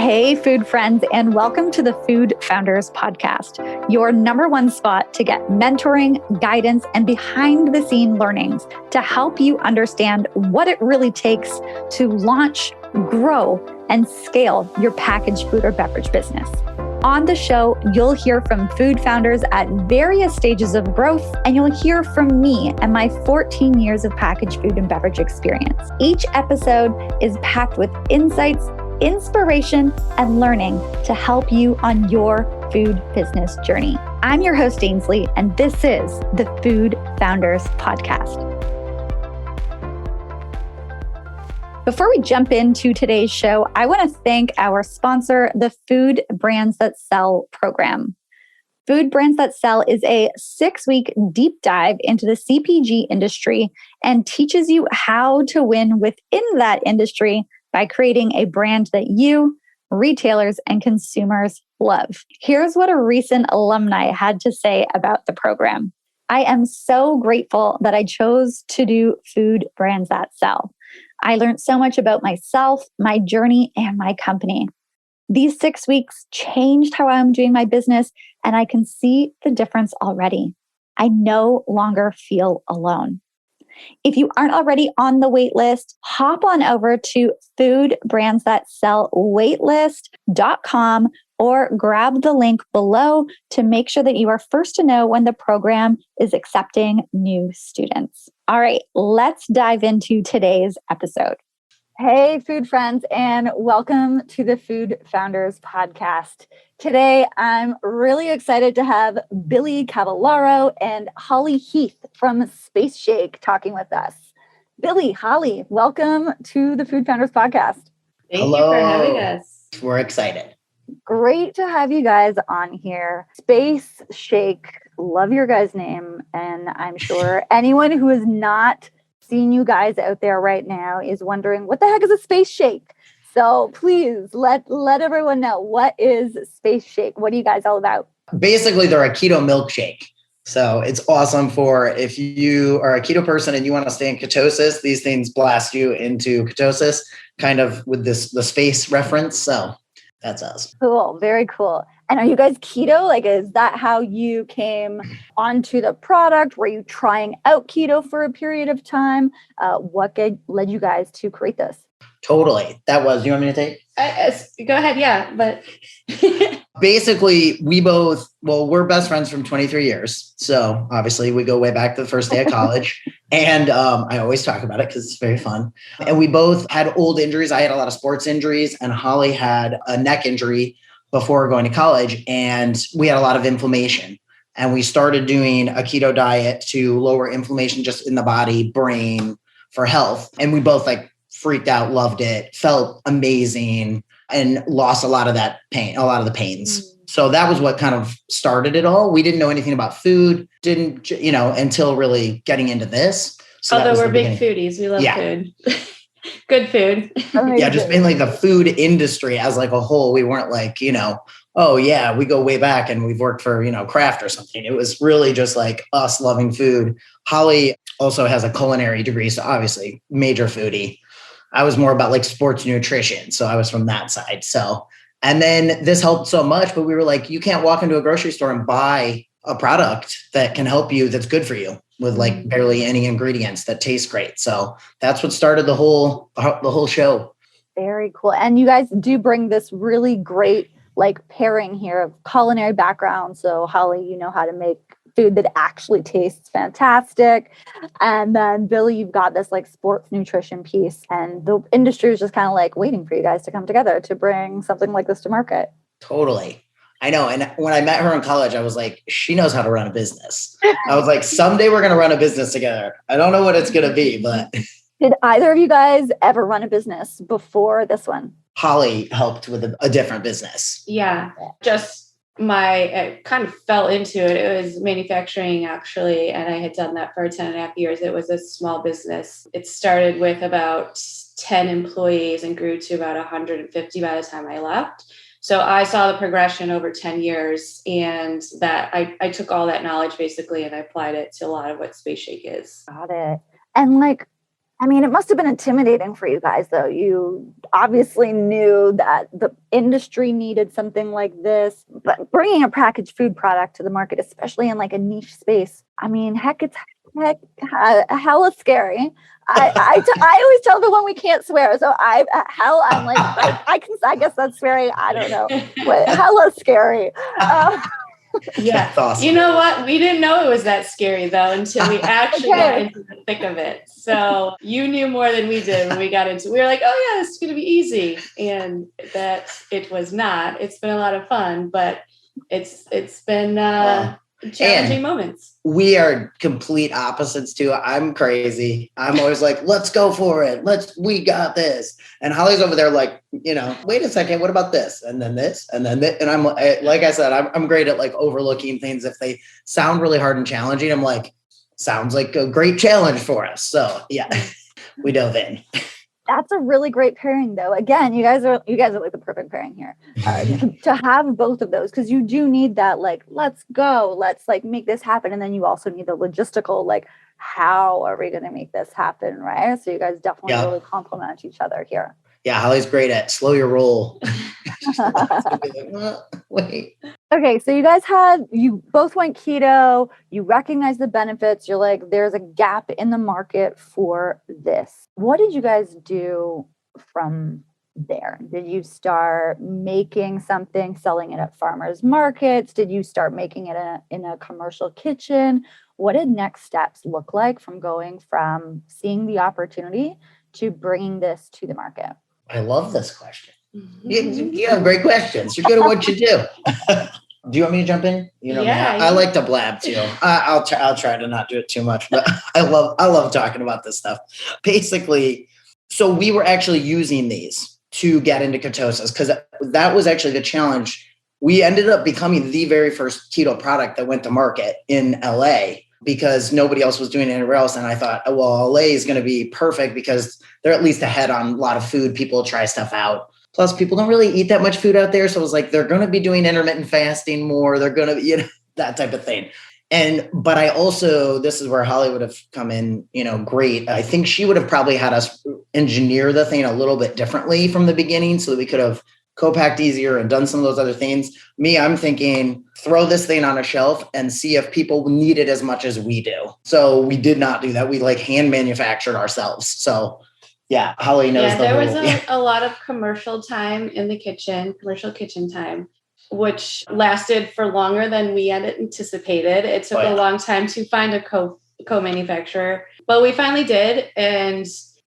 Hey, food friends, and welcome to the Food Founders Podcast, your number one spot to get mentoring, guidance, and behind the scene learnings to help you understand what it really takes to launch, grow, and scale your packaged food or beverage business. On the show, you'll hear from food founders at various stages of growth, and you'll hear from me and my 14 years of packaged food and beverage experience. Each episode is packed with insights, inspiration, and learning to help you on your food business journey. I'm your host, Ainsley, and this is the Food Founders Podcast. Before we jump into today's show, I want to thank our sponsor, the Food Brands That Sell program. Food Brands That Sell is a 6-week deep dive into the CPG industry and teaches you how to win within that industry by creating a brand that you, retailers, and consumers love. Here's what a recent alumni had to say about the program. I am so grateful that I chose to do Food Brands That Sell. I learned so much about myself, my journey, and my company. These 6 weeks changed how I'm doing my business, and I can see the difference already. I no longer feel alone. If you aren't already on the wait list, hop on over to foodbrandsthatsellwaitlist.com or grab the link below to make sure that you are first to know when the program is accepting new students. All right, let's dive into today's episode. Hey, food friends, and welcome to the Food Founders Podcast. Today, I'm really excited to have Billie Cavallaro and Heath from Space Shake talking with us. Billie, Holly, welcome to the Food Founders Podcast. Thank you for having us. We're excited. Great to have you guys on here. Space Shake, love your guys' name, and I'm sure anyone who has not seen you guys out there right now is wondering, what the heck is a Space Shake? So please let everyone know, what is Space Shake? What are you guys all about? Basically, they're a keto milkshake. So it's awesome for if you are a keto person and you want to stay in ketosis. These things blast you into ketosis, kind of with the space reference. So that's us. Cool. Very cool. And are you guys keto? Like, is that how you came onto the product? Were you trying out keto for a period of time? What led you guys to create this? Totally. That was, you want me to take? Go ahead. Yeah. But basically, we're best friends from 23 years. So obviously we go way back to the first day of college. And I always talk about it because it's very fun. And we both had old injuries. I had a lot of sports injuries, and Holly had a neck injury before going to college. And we had a lot of inflammation. And we started doing a keto diet to lower inflammation just in the body, brain, for health. And we both freaked out, loved it, felt amazing, and lost a lot of that pain, a lot of the pains. So that was what kind of started it all. We didn't know anything about food, until really getting into this. So although we're big foodies, we love food. Good food. Yeah, just mainly the food industry as a whole. We weren't oh yeah, we go way back and we've worked for, Kraft or something. It was really just us loving food. Holly also has a culinary degree, so obviously major foodie. I was more about sports nutrition. So I was from that side. So, and then this helped so much, but we were you can't walk into a grocery store and buy a product that can help you, that's good for you, with barely any ingredients that taste great. So that's what started the whole show. Very cool. And you guys do bring this really great pairing here of culinary background. So Holly, you know how to make food that actually tastes fantastic. And then Billie, you've got this sports nutrition piece, and the industry is just kind of waiting for you guys to come together to bring something like this to market. Totally. I know. And when I met her in college, I was she knows how to run a business. I was someday we're going to run a business together. I don't know what it's going to be, but. Did either of you guys ever run a business before this one? Holly helped with a different business. Yeah, I kind of fell into it. It was manufacturing, actually, and I had done that for 10 and a half years. It was a small business. It started with about 10 employees and grew to about 150 by the time I left. So I saw the progression over 10 years, and that I took all that knowledge basically and I applied it to a lot of what Space Shake is. Got it. And it must have been intimidating for you guys, though. obviously knew that the industry needed something like this, but bringing a packaged food product to the market, especially in like a niche space, I mean, it's hella scary. I always tell everyone we can't swear, so I'm like I guess that's swearing. I don't know, but hella scary. Yeah. That's awesome. You know what? We didn't know it was that scary though until we actually got into the thick of it. So you knew more than we did when we got into it. We were like, oh yeah, this is going to be easy. And that it was not. It's been a lot of fun, but it's been challenging moments. We are complete opposites too. I'm crazy. I'm always like, let's go for it. We got this. And Holly's over there like, wait a second, what about this? And then this, and then this. And I'm like I said, I'm great at like overlooking things. If they sound really hard and challenging, I'm like, sounds like a great challenge for us. So yeah, we dove in. That's a really great pairing, though. Again, you guys are like the perfect pairing here to have both of those, because you do need that, like, let's go, let's like make this happen. And then you also need the logistical, like, how are we going to make this happen? Right. So you guys definitely really complement each other here. Yeah. Holly's great at slow your roll. Wait. Okay. So you both went keto, you recognize the benefits. You're like, there's a gap in the market for this. What did you guys do from there? Did you start making something, selling it at farmers markets? Did you start making it in a commercial kitchen? What did next steps look like from going from seeing the opportunity to bringing this to the market? I love this question. You have great questions. You're good at what you do. Do you want me to jump in? I like to blab too. I'll try to not do it too much, but I love talking about this stuff. Basically, so we were actually using these to get into ketosis because that was actually the challenge. We ended up becoming the very first keto product that went to market in LA because nobody else was doing it anywhere else. And I thought, well, LA is going to be perfect because they're at least ahead on a lot of food. People try stuff out. Plus, people don't really eat that much food out there. So it was like, they're going to be doing intermittent fasting more. They're going to be, that type of thing. But I also, this is where Holly would have come in, great. I think she would have probably had us engineer the thing a little bit differently from the beginning so that we could have co-packed easier and done some of those other things. Me, I'm thinking, throw this thing on a shelf and see if people need it as much as we do. So we did not do that. We like hand manufactured ourselves. So yeah, Holly knows. There was a lot of commercial time in the kitchen, commercial kitchen time, which lasted for longer than we had anticipated. It took a long time to find a co-manufacturer, but we finally did. And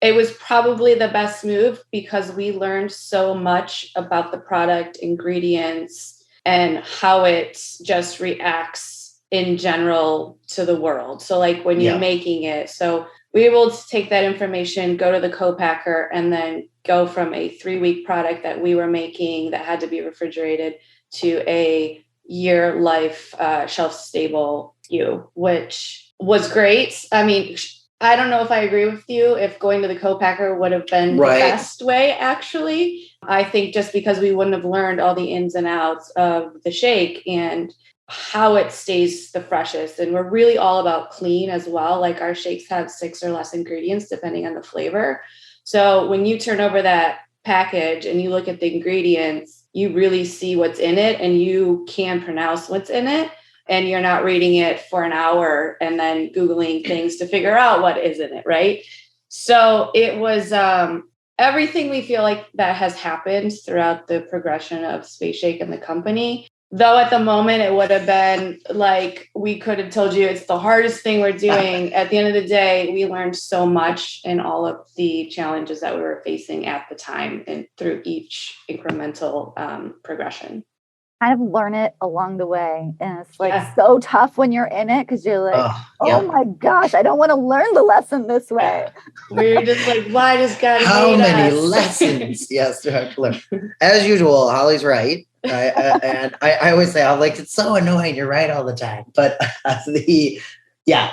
it was probably the best move because we learned so much about the product, ingredients, and how it just reacts in general to the world. So like when you're making it, so we were able to take that information, go to the co-packer, and then go from a 3-week product that we were making that had to be refrigerated to a year life shelf stable SKU, which was great. I mean, I don't know if I agree with you if going to the co-packer would have been the best way, actually. I think just because we wouldn't have learned all the ins and outs of the shake and how it stays the freshest. And we're really all about clean as well. Like our shakes have 6 or less ingredients depending on the flavor. So when you turn over that package and you look at the ingredients, you really see what's in it and you can pronounce what's in it. And you're not reading it for an hour and then Googling things to figure out what is in it, right? So it was everything we feel like that has happened throughout the progression of Space Shake and the company. Though at the moment it would have been like, we could have told you it's the hardest thing we're doing. At the end of the day, we learned so much in all of the challenges that we were facing at the time and through each incremental progression. Kind of learn it along the way. And it's like so tough when you're in it because you're like, my gosh, I don't want to learn the lesson this way. We're just like, why does God How many lessons? Yes, as usual, Holly's right. And I always say, I'm like, it's so annoying. You're right all the time. But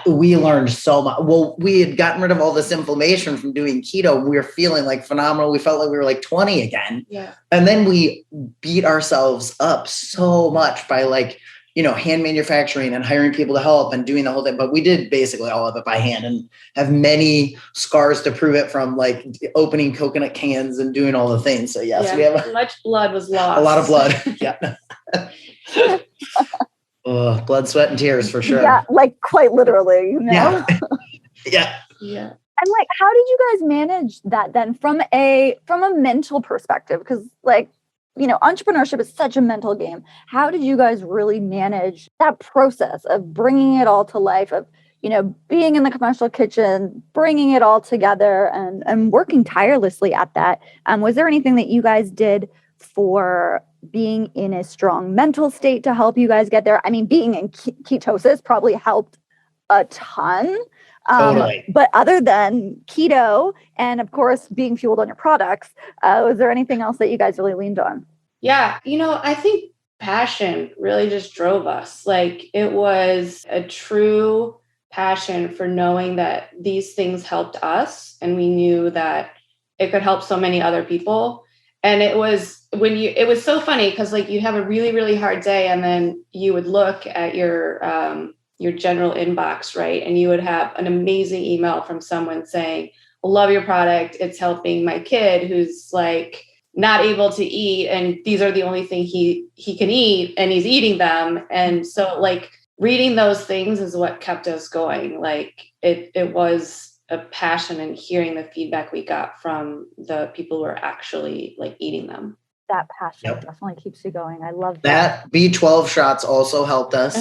we learned so much. Well, we had gotten rid of all this inflammation from doing keto. We were feeling like phenomenal. We felt like we were like 20 again. Yeah. And then we beat ourselves up so much by like, hand manufacturing and hiring people to help and doing the whole thing. But we did basically all of it by hand and have many scars to prove it from like opening coconut cans and doing all the things. So yes, we have much blood was lost. A lot of blood. Yeah. Blood, sweat, and tears for sure. Yeah, like quite literally, Yeah. Yeah. And like, how did you guys manage that then from a mental perspective? Because like, entrepreneurship is such a mental game. How did you guys really manage that process of bringing it all to life, of, being in the commercial kitchen, bringing it all together and working tirelessly at that? Was there anything that you guys did for being in a strong mental state to help you guys get there? I mean, being in ketosis probably helped a ton. Totally. But other than keto and of course being fueled on your products, was there anything else that you guys really leaned on? Yeah. I think passion really just drove us. Like it was a true passion for knowing that these things helped us. And we knew that it could help so many other people. And it was so funny because like you have a really, really hard day and then you would look at your general inbox, right? And you would have an amazing email from someone saying, I love your product. It's helping my kid who's like not able to eat. And these are the only thing he can eat and he's eating them. And so like reading those things is what kept us going. Like it was a passion and hearing the feedback we got from the people who are actually like eating them. That passion definitely keeps you going. I love that. B12 shots also helped us.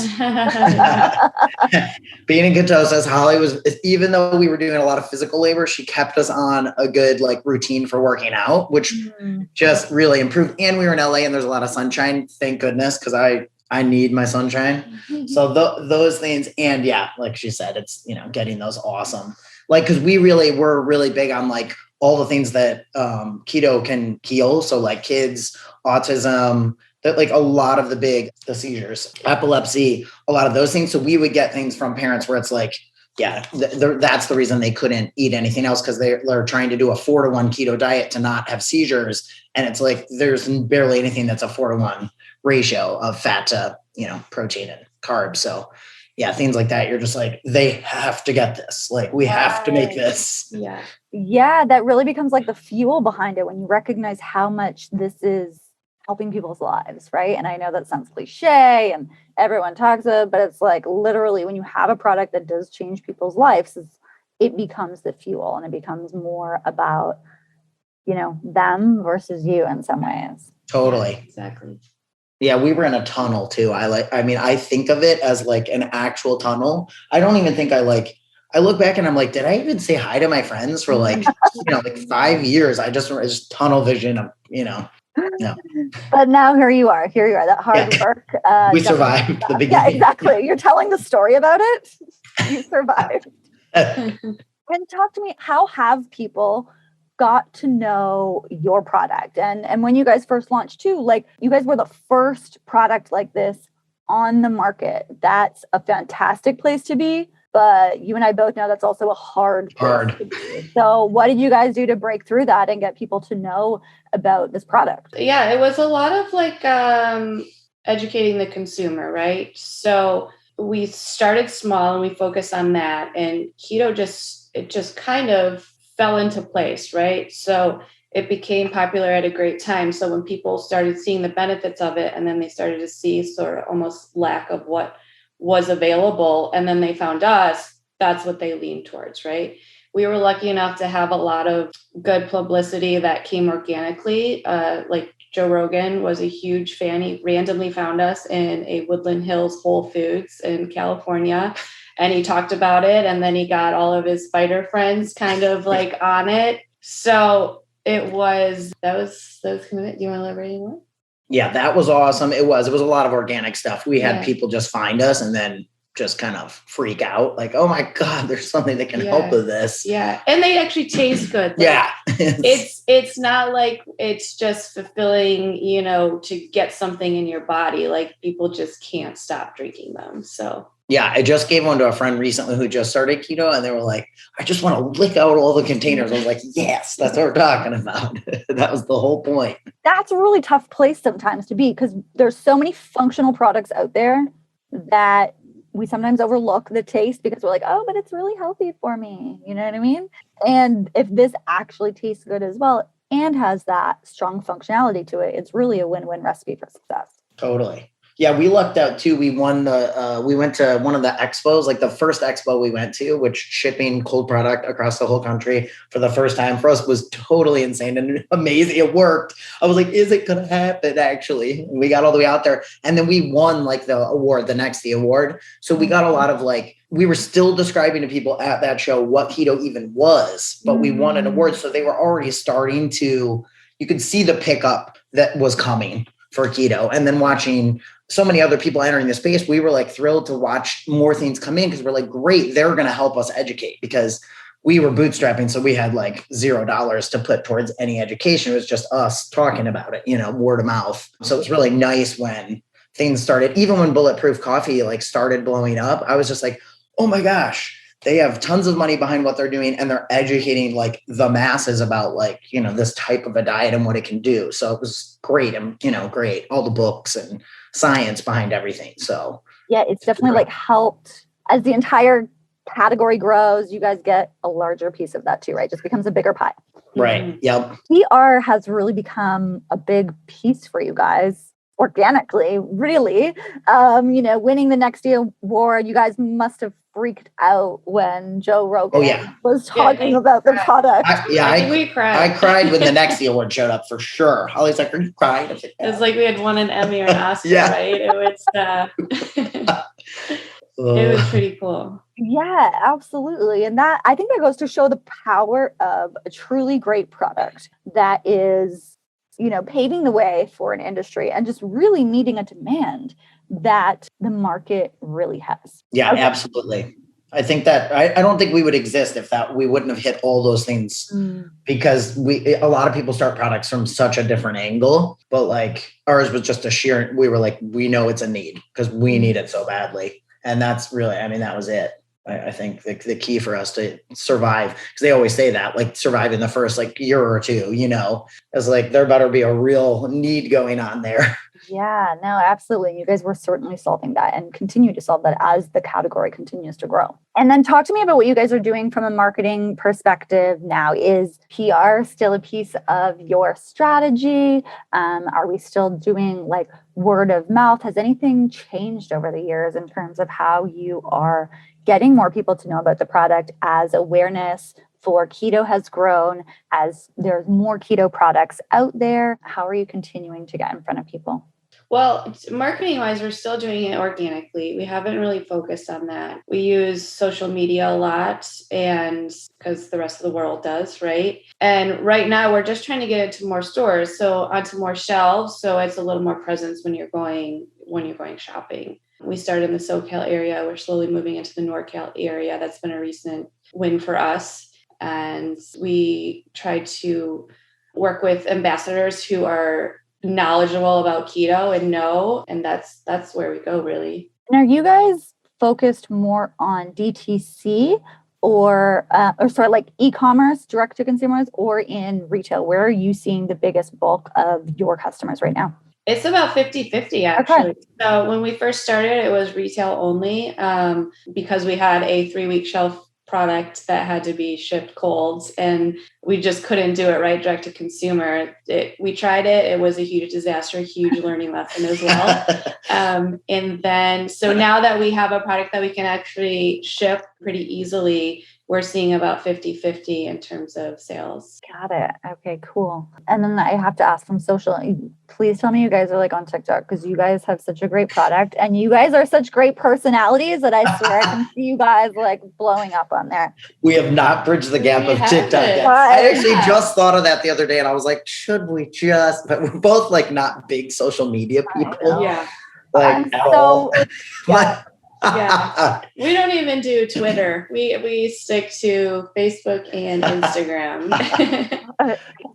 Being in ketosis, Holly was, even though we were doing a lot of physical labor, she kept us on a good like routine for working out, which just really improved. And we were in LA and there's a lot of sunshine. Thank goodness. Cause I need my sunshine. So those things. And yeah, like she said, it's, getting those awesome, like, cause we're really big on like all the things that keto can heal. So like kids, autism, that like a lot of the seizures, epilepsy, a lot of those things. So we would get things from parents where it's like, that's the reason they couldn't eat anything else. Cause they're trying to do a 4-to-1 keto diet to not have seizures. And it's like, there's barely anything that's a 4-to-1 ratio of fat to, protein and carbs. So yeah, things like that. You're just like, they have to get this. Like, we have to make this. Yeah. Yeah, that really becomes like the fuel behind it when you recognize how much this is helping people's lives, right? And I know that sounds cliche and everyone talks about it, but it's like literally when you have a product that does change people's lives, it becomes the fuel and it becomes more about, them versus you in some ways. Totally. Yeah, exactly. Yeah, we were in a tunnel too. I think of it as like an actual tunnel. I don't even think I look back and I'm like, did I even say hi to my friends for like, like 5 years? I just tunnel vision of, no. But now here you are, that hard work. We survived the beginning. Yeah, exactly. You're telling the story about it. You survived. And talk to me, how have people got to know your product? And when you guys first launched too, like you guys were the first product like this on the market. That's a fantastic place to be. But you and I both know that's also a hard place to be. So what did you guys do to break through that and get people to know about this product? Yeah, it was a lot of like educating the consumer, right? So we started small and we focused on that. And keto just kind of fell into place, right? So it became popular at a great time. So when people started seeing the benefits of it, and then they started to see sort of almost lack of what was available, and then they found us, that's what they leaned towards, right? We were lucky enough to have a lot of good publicity that came organically. Like Joe Rogan was a huge fan. He randomly found us in a Woodland Hills Whole Foods in California. And he talked about it. And then he got all of his fighter friends kind of like on it. So that was kind of it. Do you want to elaborate anymore? Yeah, that was awesome. It was a lot of organic stuff. We had people just find us and then just kind of freak out. Like, oh my God, there's something that can help with this. Yeah. And they actually taste good. Like, yeah. It's not like it's just fulfilling, to get something in your body. Like people just can't stop drinking them. So yeah, I just gave one to a friend recently who just started keto and they were like, I just want to lick out all the containers. I was like, yes, that's what we're talking about. That was the whole point. That's a really tough place sometimes to be because there's so many functional products out there that we sometimes overlook the taste because we're like, oh, but it's really healthy for me. You know what I mean? And if this actually tastes good as well and has that strong functionality to it, it's really a win-win recipe for success. Totally. Yeah, we lucked out too. We won we went to one of the expos, like the first expo we went to, which shipping cold product across the whole country for the first time for us was totally insane and amazing. It worked. I was like, is it going to happen? Actually, we got all the way out there and then we won like the award, the award. So we got a lot of like, we were still describing to people at that show what keto even was, but we won an award. So they were already starting to, you could see the pickup that was coming for keto. And then watching so many other people entering the space, we were like thrilled to watch more things come in because we're like, great, they're going to help us educate because we were bootstrapping. So we had like $0 to put towards any education. It was just us talking about it, word of mouth. So it's really nice when things started, even when Bulletproof Coffee like started blowing up, I was just like, oh my gosh, they have tons of money behind what they're doing and they're educating like the masses about like, this type of a diet and what it can do. So it was great. And, great. All the books and science behind everything. So yeah, it's definitely like helped as the entire category grows, you guys get a larger piece of that too, right? Just becomes a bigger pie. Right. Yep. PR has really become a big piece for you guys. Organically, really, winning the Next Day Award, you guys must have freaked out when Joe Rogan was talking about the product. I think we cried. I cried when the Next Day Award showed up for sure. Holly's like, "Are you crying?" It was like we had won an Emmy or an Oscar, right? It was. It was pretty cool. Yeah, absolutely. And that, I think that goes to show the power of a truly great product that is, paving the way for an industry and just really meeting a demand that the market really has. Yeah, absolutely. I think that I don't think we would exist if we wouldn't have hit all those things because a lot of people start products from such a different angle, but like ours was just we were like, we know it's a need because we need it so badly. And that's really, that was it. I think the key for us to survive, because they always say that, like survive in the first like year or two, it's like there better be a real need going on there. Yeah, no, absolutely. You guys were certainly solving that and continue to solve that as the category continues to grow. And then talk to me about what you guys are doing from a marketing perspective now. Is PR still a piece of your strategy? Are we still doing like word of mouth? Has anything changed over the years in terms of how you are getting more people to know about the product as awareness for keto has grown, as there's more keto products out there? How are you continuing to get in front of people? Well, marketing wise, we're still doing it organically. We haven't really focused on that. We use social media a lot, and because the rest of the world does, right? And right now we're just trying to get into more stores, so onto more shelves, so it's a little more presence when you're going shopping. We started in the SoCal area. We're slowly moving into the NorCal area. That's been a recent win for us. And we try to work with ambassadors who are knowledgeable about keto and that's where we go, really. And are you guys focused more on DTC or like e-commerce, direct to consumers, or in retail? Where are you seeing the biggest bulk of your customers right now? It's about 50-50 actually. Okay. So when we first started, it was retail only because we had a 3-week shelf product that had to be shipped cold and we just couldn't do it right direct to consumer. We tried it. It was a huge disaster, huge learning lesson as well. And then, so now that we have a product that we can actually ship pretty easily, we're seeing about 50-50 in terms of sales. Got it. Okay, cool. And then I have to ask from social, please tell me you guys are like on TikTok because you guys have such a great product and you guys are such great personalities that I swear I can see you guys like blowing up on there. We have not bridged the gap of TikTok yet. I actually just thought of that the other day and I was like, should we just, but we're both like not big social media people. Yeah. Like at all. Yeah. Yeah, we don't even do Twitter. We stick to Facebook and Instagram.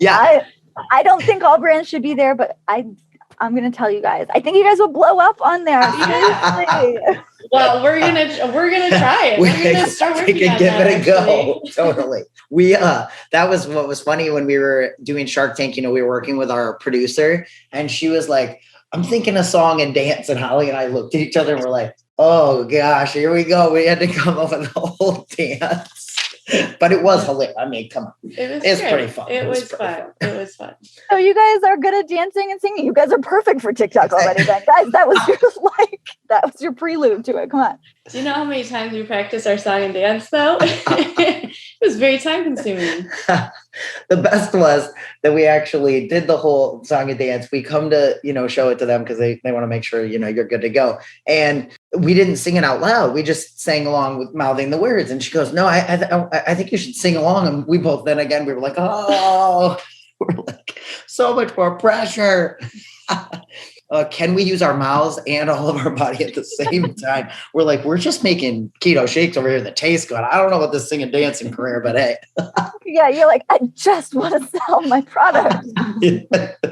Yeah, I don't think all brands should be there, but I'm going to tell you guys. I think you guys will blow up on there. Well, we're gonna try it. We're gonna start working on that. Give it a go. Totally. We that was what was funny when we were doing Shark Tank. We were working with our producer, and she was like, "I'm thinking a song and dance," and Holly and I looked at each other and we're like, Oh gosh, here we go. We had to come up with a whole dance. But it was hilarious. I mean, come on. It's pretty fun. It was fun. It was fun. So you guys are good at dancing and singing. You guys are perfect for TikTok already then. Guys, that was your prelude to it. Come on. Do you know how many times we practiced our song and dance though? It was very time consuming. The best was that we actually did the whole song and dance. We come to, show it to them because they want to make sure, you're good to go. And we didn't sing it out loud. We just sang along with mouthing the words. And she goes, no, I think you should sing along. And we both, then again, we were like, oh, we're like, so much more pressure. Can we use our mouths and all of our body at the same time? We're like, we're just making keto shakes over here that taste good. I don't know about this singing dancing career, but hey. Yeah, you're like, I just want to sell my product.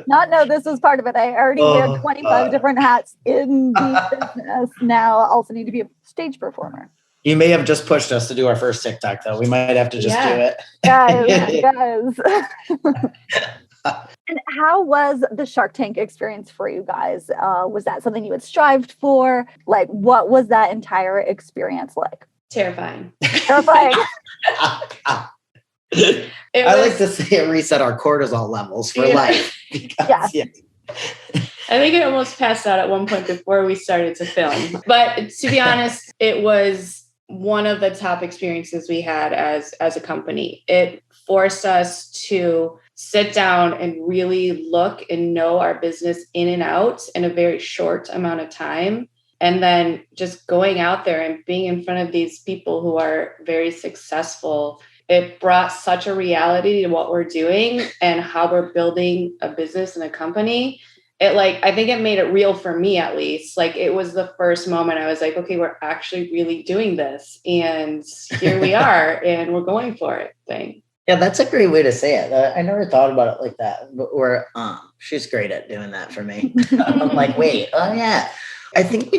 Not know this is part of it. I already wear 25 different hats in the business. Now I also need to be a stage performer. You may have just pushed us to do our first TikTok, though. We might have to just do it. Guys. And how was the Shark Tank experience for you guys? Was that something you had strived for? Like, what was that entire experience like? Terrifying. I like to say it reset our cortisol levels for life. Yeah. I think I almost passed out at one point before we started to film. But to be honest, it was one of the top experiences we had as a company. It forced us to sit down and really look and know our business in and out in a very short amount of time. And then just going out there and being in front of these people who are very successful, it brought such a reality to what we're doing and how we're building a business and a company. I think it made it real for me, at least. Like, it was the first moment I was like, okay, we're actually really doing this. And here we are, and we're going for it thing. Yeah, that's a great way to say it. I never thought about it like that. But she's great at doing that for me. I'm like, wait, oh yeah. I think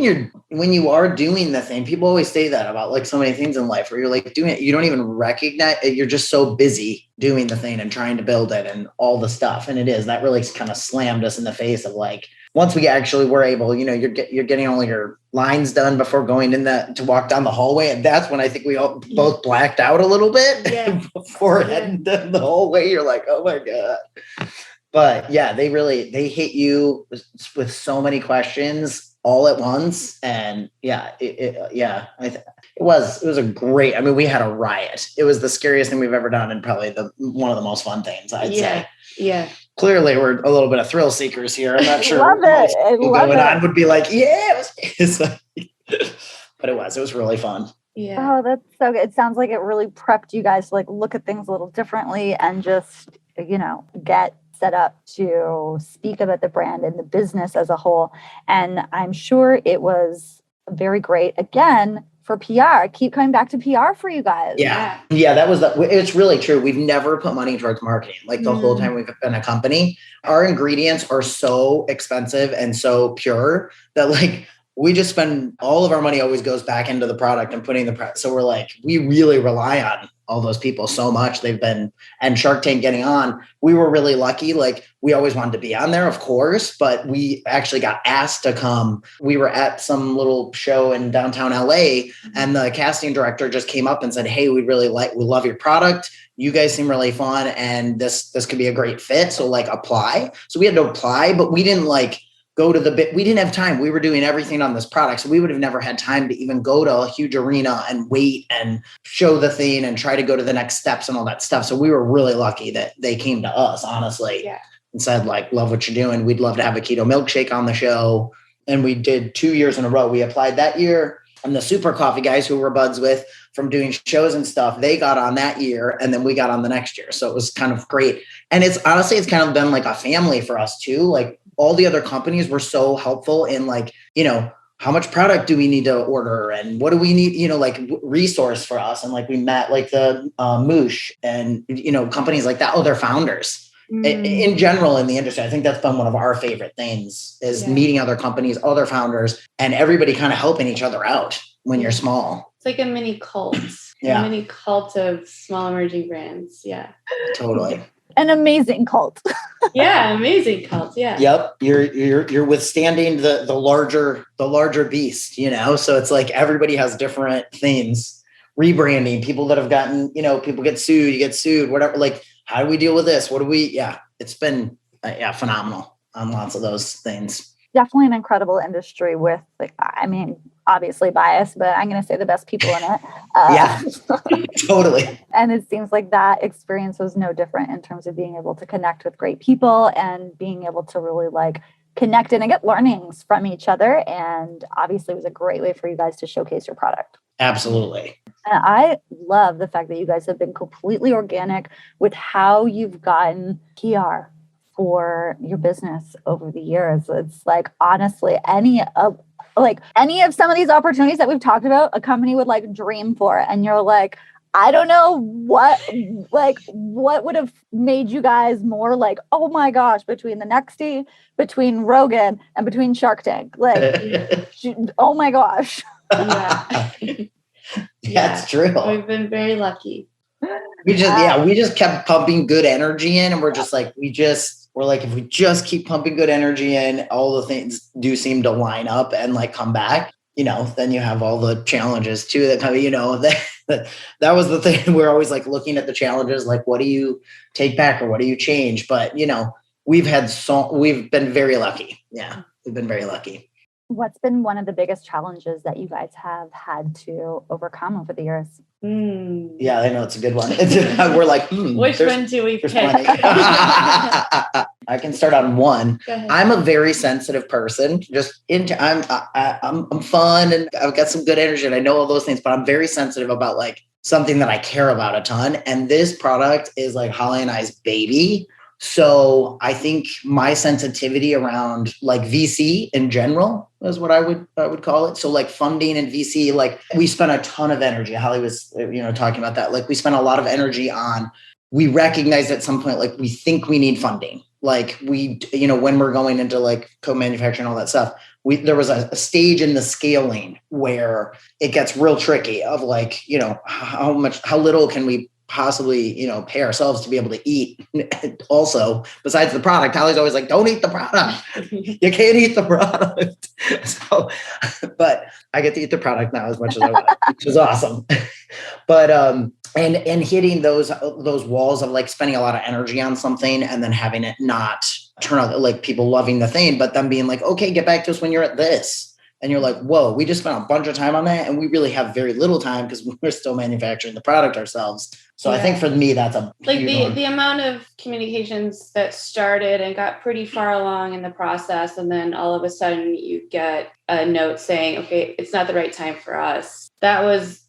when you are doing the thing, people always say that about like so many things in life where you're like doing it, you don't even recognize it. You're just so busy doing the thing and trying to build it and all the stuff. And that really kind of slammed us in the face of like, once we actually were able, you're getting all your lines done before going to walk down the hallway. And that's when I think we all both blacked out a little bit before heading down the hallway. You're like, oh my God. But yeah, they hit you with so many questions all at once. And it was a great, I mean, we had a riot. It was the scariest thing we've ever done. And probably one of the most fun things, I'd say. Yeah. Clearly we're a little bit of thrill seekers here. I'm not sure. On would be like, yeah, but it was really fun. Yeah. Oh, that's so good. It sounds like it really prepped you guys to like look at things a little differently and just, get set up to speak about the brand and the business as a whole. And I'm sure it was very great, again, for PR. Keep coming back to PR for you guys. Yeah, it's really true. We've never put money towards marketing. Like the whole time we've been a company, our ingredients are so expensive and so pure that like we just spend all of our money always goes back into the product and putting so we're like, we really rely on all those people so much. And Shark Tank getting on, we were really lucky. Like we always wanted to be on there, of course, but we actually got asked to come. We were at some little show in downtown LA and the casting director just came up and said, hey, we love your product. You guys seem really fun. And this could be a great fit. So like apply. So we had to apply, but we didn't like go to we didn't have time. We were doing everything on this product. So we would have never had time to even go to a huge arena and wait and show the thing and try to go to the next steps and all that stuff. So we were really lucky that they came to us, honestly, and said like, love what you're doing. We'd love to have a keto milkshake on the show. And we did 2 years in a row. We applied that year, and the Super Coffee guys who we're buds with from doing shows and stuff, they got on that year, and then we got on the next year. So it was kind of great. And it's kind of been like a family for us too. Like all the other companies were so helpful in like, how much product do we need to order and what do we need, like resource for us. And like we met like the Moosh and, companies like that. Oh, they're founders. In general in the industry. I think that's been one of our favorite things is meeting other companies, other founders, and everybody kind of helping each other out when you're small. It's like a mini cult. A mini cult of small emerging brands. Yeah. Totally. An amazing cult. Yeah, amazing cult. Yeah. Yep. You're withstanding the larger beast, So it's like everybody has different themes. Rebranding, people that have gotten, people get sued, you get sued, whatever. Like, how do we deal with this? It's been phenomenal on lots of those things. Definitely an incredible industry with, obviously biased, but I'm going to say the best people in it. Yeah, totally. And it seems like that experience was no different in terms of being able to connect with great people and being able to really connect and get learnings from each other. And obviously it was a great way for you guys to showcase your product. Absolutely. And I love the fact that you guys have been completely organic with how you've gotten PR for your business over the years. It's like, honestly, any of some of these opportunities that we've talked about, a company would dream for. And you're like, I don't know what would have made you guys more oh my gosh, between the Nexty, between Rogan, and between Shark Tank. Oh my gosh. Yeah. That's true. We've been very lucky. We just kept pumping good energy in, and we're like, if we just keep pumping good energy in, all the things do seem to line up and come back, then you have all the challenges too that come, that was the thing. We're always looking at the challenges, what do you take back or what do you change? But, we've been very lucky. Yeah, we've been very lucky. What's been one of the biggest challenges that you guys have had to overcome over the years? Yeah, I know it's a good one. We're like, which one do we pick? I can start on one. I'm a very sensitive person. I'm fun and I've got some good energy and I know all those things, but I'm very sensitive about something that I care about a ton. And this product is Holly and I's baby. So I think my sensitivity around VC in general is what I would call it. So funding and VC, we spent a ton of energy. Holly was, talking about that. We spent a lot of energy on, we recognized at some point, we think we need funding. When we're going into co-manufacturing, all that stuff, there was a stage in the scaling where it gets real tricky of how little can we possibly, pay ourselves to be able to eat. Also, besides the product, Holly's always don't eat the product. You can't eat the product. So, but I get to eat the product now as much as I want, which is awesome. But, and hitting those walls of spending a lot of energy on something and then having it not turn out people loving the thing, but then being okay, get back to us when you're at this. And you're like, whoa, we just spent a bunch of time on that. And we really have very little time because we're still manufacturing the product ourselves. So I think for me, that's a the amount of communications that started and got pretty far along in the process. And then all of a sudden you get a note saying, okay, it's not the right time for us. That was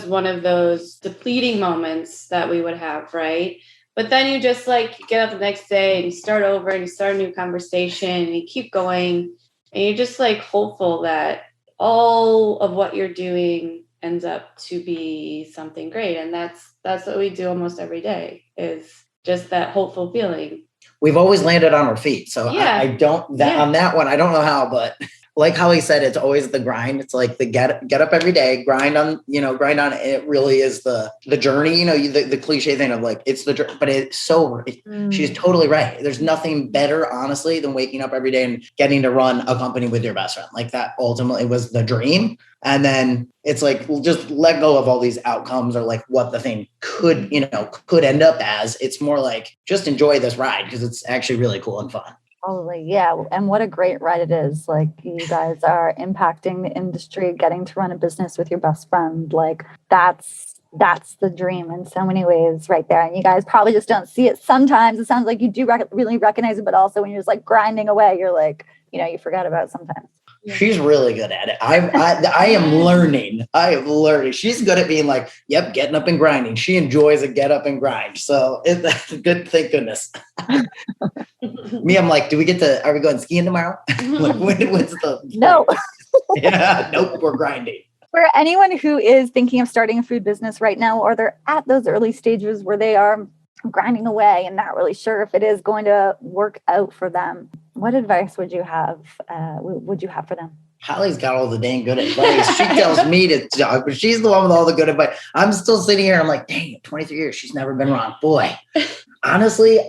one of those depleting moments that we would have, right? But then you just get up the next day and you start over and you start a new conversation and you keep going. And you're just hopeful that all of what you're doing ends up to be something great. And that's what we do almost every day, is just that hopeful feeling. We've always landed on our feet. So I don't, on that one, I don't know how, but like Holly said, it's always the grind. It's the get up every day, grind on. It really is the journey, the cliche thing of it's the journey, but it's so, she's totally right. There's nothing better, honestly, than waking up every day and getting to run a company with your best friend. That ultimately was the dream. And then it's just let go of all these outcomes or what the thing could end up as. It's more just enjoy this ride because it's actually really cool and fun. Totally. Yeah. And what a great ride it is. You guys are impacting the industry, getting to run a business with your best friend. That's the dream in so many ways right there. And you guys probably just don't see it sometimes. It sounds like you do really recognize it, but also when you're just grinding away, you're you forget about it sometimes. She's really good at it. I am learning. She's good at being yep, getting up and grinding. She enjoys a get up and grind. So that's good. Thank goodness. Me, I'm are we going skiing tomorrow? When's the No. Yeah, nope, we're grinding. For anyone who is thinking of starting a food business right now, or they're at those early stages where they are grinding away and not really sure if it is going to work out for them, what advice would you have? For them? Holly's got all the dang good advice. She tells me to, she's the one with all the good advice. I'm still sitting here. I'm dang it, 23 years. She's never been wrong. Boy, honestly,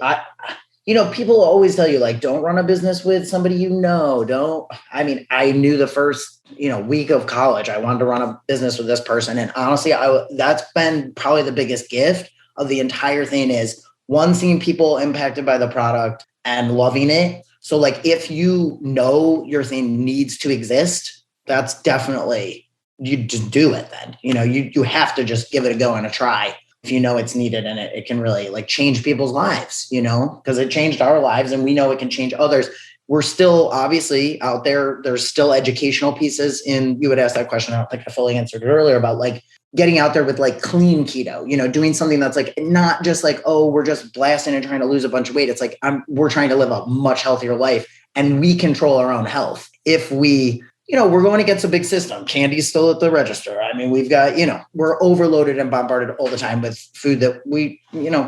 people always tell you like, don't run a business with somebody I knew the first, week of college, I wanted to run a business with this person. And honestly, that's been probably the biggest gift of the entire thing is one, seeing people impacted by the product and loving it. So like, if your thing needs to exist, that's definitely, you just do it then. You have to just give it a go and a try if it's needed, and it can really like change people's lives, because it changed our lives and we know it can change others. We're still obviously out there. There's still educational pieces you had asked that question. I don't think I fully answered it earlier about like getting out there with like clean keto, doing something that's like not just like, oh, we're just blasting and trying to lose a bunch of weight. It's like, we're trying to live a much healthier life and we control our own health. If we, we're going against a big system. Candy's still at the register. I mean, we've got, we're overloaded and bombarded all the time with food that we,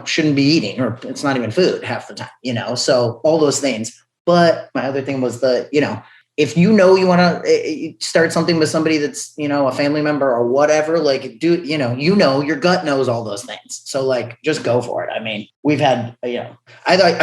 shouldn't be eating, or it's not even food half the time, so all those things. But my other thing was if you want to start something with somebody that's, a family member or whatever, like your gut knows all those things. So like, just go for it. I mean, we've had, I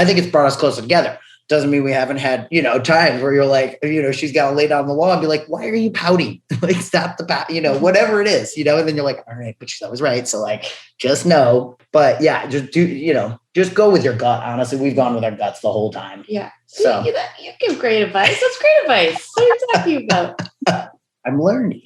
think it's brought us closer together. Doesn't mean we haven't had, times where you're like, she's got to lay down the law and be like, why are you pouting? Like, stop the pout, whatever it is, and then you're like, all right, but that was right. So like, just know, but yeah, just do, just go with your gut. Honestly, we've gone with our guts the whole time. Yeah. So you give great advice. That's great advice. What are you talking about? I'm learning.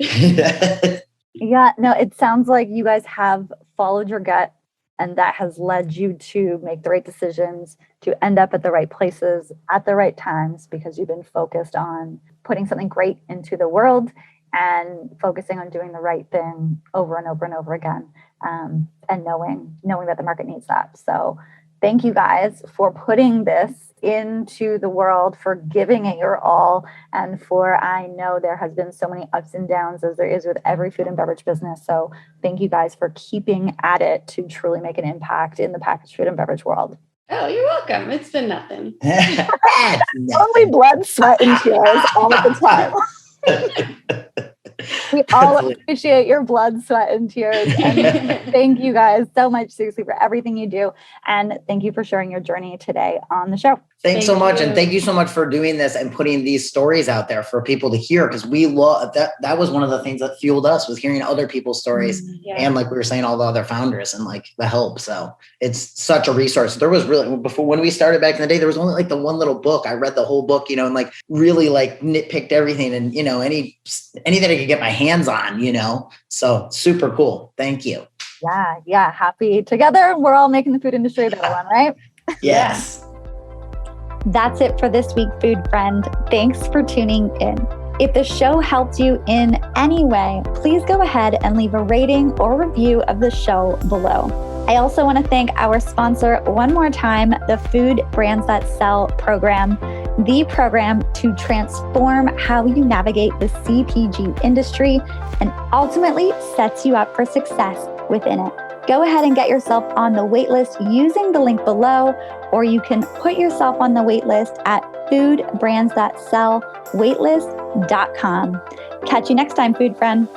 Yeah, no, it sounds like you guys have followed your gut, and that has led you to make the right decisions, to end up at the right places at the right times, because you've been focused on putting something great into the world and focusing on doing the right thing over and over and over again, and knowing that the market needs that. So thank you guys for putting this into the world, for giving it your all, and I know there has been so many ups and downs, as there is with every food and beverage business. So thank you guys for keeping at it to truly make an impact in the packaged food and beverage world. Oh, you're welcome. It's been nothing. Only blood, sweat, and tears all the time. We all appreciate your blood, sweat, and tears. And thank you guys so much, seriously, for everything you do. And thank you for sharing your journey today on the show. Thanks so much. And thank you so much for doing this and putting these stories out there for people to hear, because we love that. That was one of the things that fueled us, was hearing other people's stories. And like we were saying, all the other founders and like the help. So it's such a resource. There was really, before, when we started back in the day, there was only like the one little book. I read the whole book, and like really like nitpicked everything, and anything I could get my hands on, so super cool. Thank you. Yeah. Happy together. We're all making the food industry a better one, right? Yes. That's it for this week, food friend. Thanks for tuning in. If the show helped you in any way, please go ahead and leave a rating or review of the show below. I also want to thank our sponsor one more time, the Food Brands That Sell program, the program to transform how you navigate the CPG industry and ultimately sets you up for success within it. Go ahead and get yourself on the waitlist using the link below, or you can put yourself on the waitlist at foodbrandsthatsellwaitlist.com. Catch you next time, food friend.